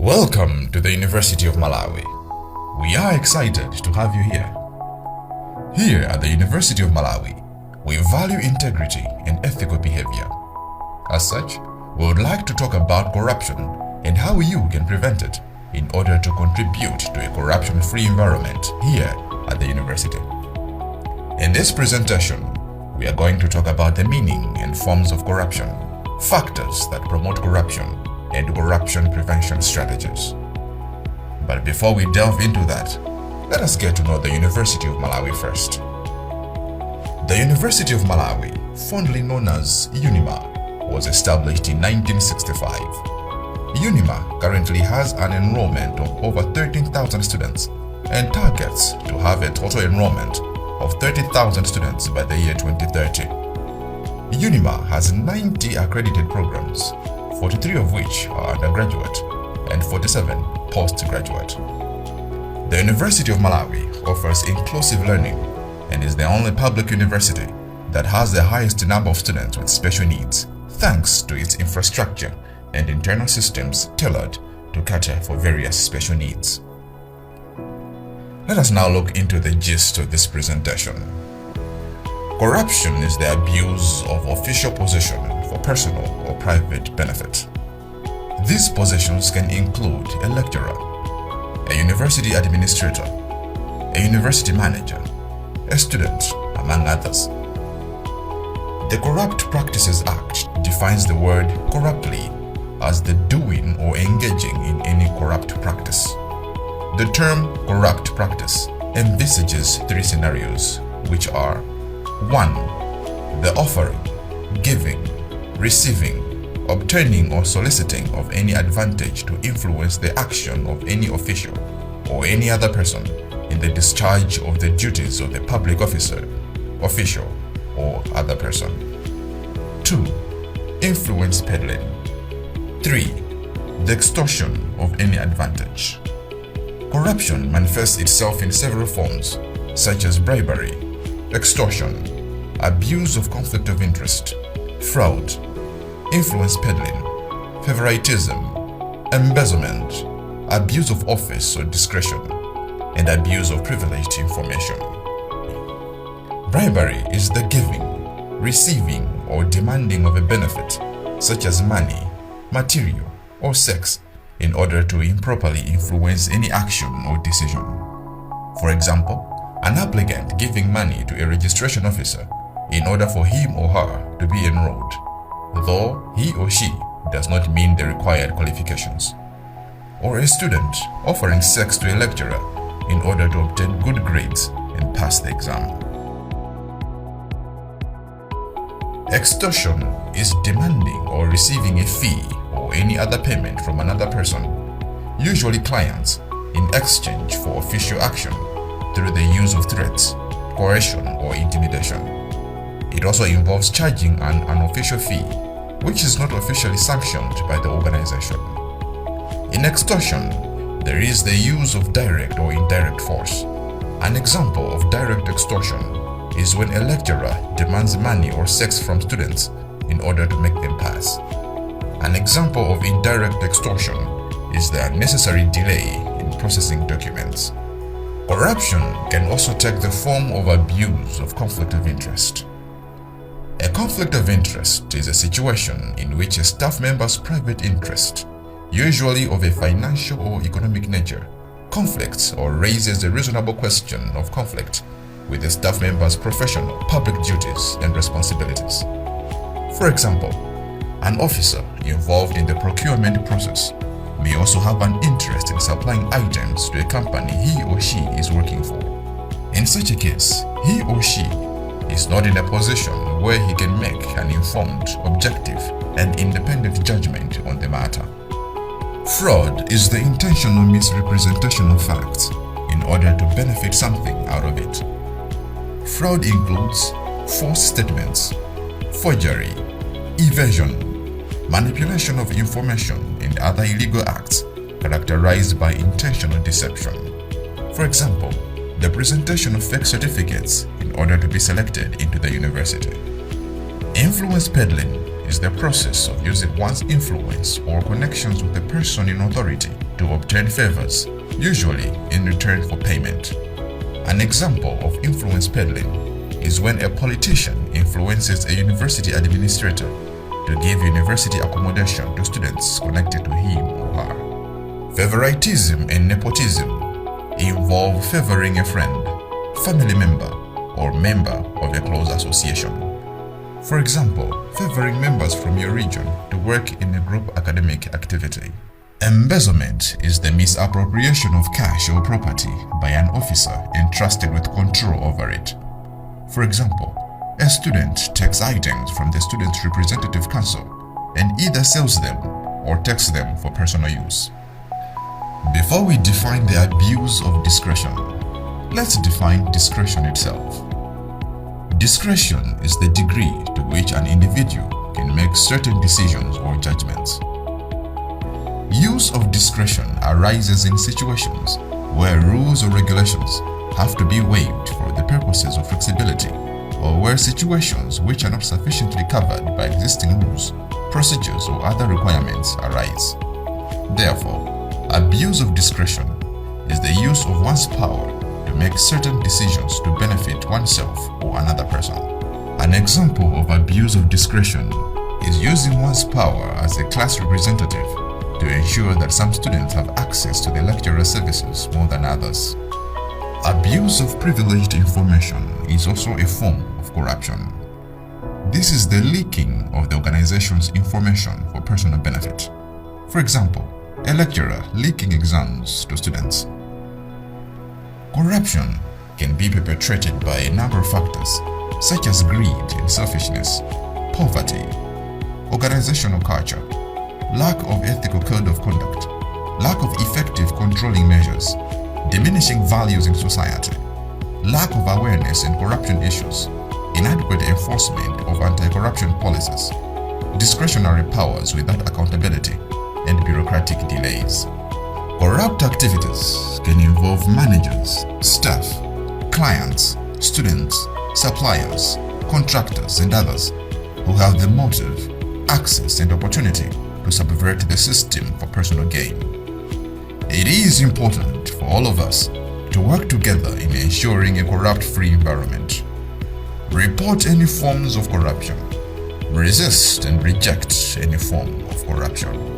Welcome to the University of Malawi. We are excited to have you here. Here at the University of Malawi, we value integrity and ethical behavior. As such, we would like to talk about corruption and how you can prevent it in order to contribute to a corruption-free environment here at the university. In this presentation, we are going to talk about the meaning and forms of corruption, factors that promote corruption, and corruption prevention strategies. But before we delve into that, let us get to know the University of Malawi first. The University of Malawi, fondly known as UNIMA, was established in 1965. UNIMA currently has an enrollment of over 13,000 students and targets to have a total enrollment of 30,000 students by the year 2030. UNIMA has 90 accredited programs, 43 of which are undergraduate and 47 postgraduate. The University of Malawi offers inclusive learning and is the only public university that has the highest number of students with special needs, thanks to its infrastructure and internal systems tailored to cater for various special needs. Let us now look into the gist of this presentation. Corruption is the abuse of official position for personal or private benefit. These positions can include a lecturer, a university administrator, a university manager, a student, among others. The Corrupt Practices Act defines the word corruptly as the doing or engaging in any corrupt practice. The term corrupt practice envisages three scenarios, which are 1. The offering, giving, receiving, obtaining or soliciting of any advantage to influence the action of any official or any other person in the discharge of the duties of the public officer, official, or other person. 2. Influence peddling. 3. The extortion of any advantage. Corruption manifests itself in several forms, such as bribery, extortion, abuse of conflict of interest, fraud, influence peddling, favoritism, embezzlement, abuse of office or discretion, and abuse of privileged information. Bribery is the giving, receiving, or demanding of a benefit, such as money, material, or sex, in order to improperly influence any action or decision. For example, an applicant giving money to a registration officer in order for him or her to be enrolled, though he or she does not meet the required qualifications. Or a student offering sex to a lecturer in order to obtain good grades and pass the exam. Extortion is demanding or receiving a fee or any other payment from another person, usually clients, in exchange for official action through the use of threats, coercion, or intimidation. It also involves charging an unofficial fee, which is not officially sanctioned by the organization. In extortion, there is the use of direct or indirect force. An example of direct extortion is when a lecturer demands money or sex from students in order to make them pass. An example of indirect extortion is the unnecessary delay in processing documents. Corruption can also take the form of abuse of conflict of interest. A conflict of interest is a situation in which a staff member's private interest, usually of a financial or economic nature, conflicts or raises a reasonable question of conflict with the staff member's professional, public duties and responsibilities. For example, an officer involved in the procurement process may also have an interest in supplying items to a company he or she is working for. In such a case, he or she is not in a position where he can make an informed, objective, and independent judgment on the matter. Fraud is the intentional misrepresentation of facts in order to benefit something out of it. Fraud includes false statements, forgery, evasion, manipulation of information, and other illegal acts characterized by intentional deception. For example, the presentation of fake certificates in order to be selected into the university. Influence peddling is the process of using one's influence or connections with a person in authority to obtain favors, usually in return for payment. An example of influence peddling is when a politician influences a university administrator to give university accommodation to students connected to him or her. Favoritism and nepotism involve favoring a friend, family member, or member of a close association. For example, favoring members from your region to work in a group academic activity. Embezzlement is the misappropriation of cash or property by an officer entrusted with control over it. For example, a student takes items from the student's representative council and either sells them or takes them for personal use. Before we define the abuse of discretion, let's define discretion itself. Discretion is the degree to which an individual can make certain decisions or judgments. Use of discretion arises in situations where rules or regulations have to be waived for the purposes of flexibility, or where situations which are not sufficiently covered by existing rules, procedures, or other requirements arise. Therefore, abuse of discretion is the use of one's power to make certain decisions to benefit oneself or another person. An example of abuse of discretion is using one's power as a class representative to ensure that some students have access to the lecturer services more than others. Abuse of privileged information is also a form of corruption. This is the leaking of the organization's information for personal benefit. For example, a lecturer leaking exams to students. Corruption can be perpetrated by a number of factors, such as greed and selfishness, poverty, organizational culture, lack of ethical code of conduct, lack of effective controlling measures, diminishing values in society, lack of awareness in corruption issues, inadequate enforcement of anti-corruption policies, discretionary powers without accountability, and bureaucratic delays. Corrupt activities can involve managers, staff, clients, students, suppliers, contractors, and others who have the motive, access, and opportunity to subvert the system for personal gain. It is important for all of us to work together in ensuring a corrupt-free environment. Report any forms of corruption. Resist and reject any form of corruption.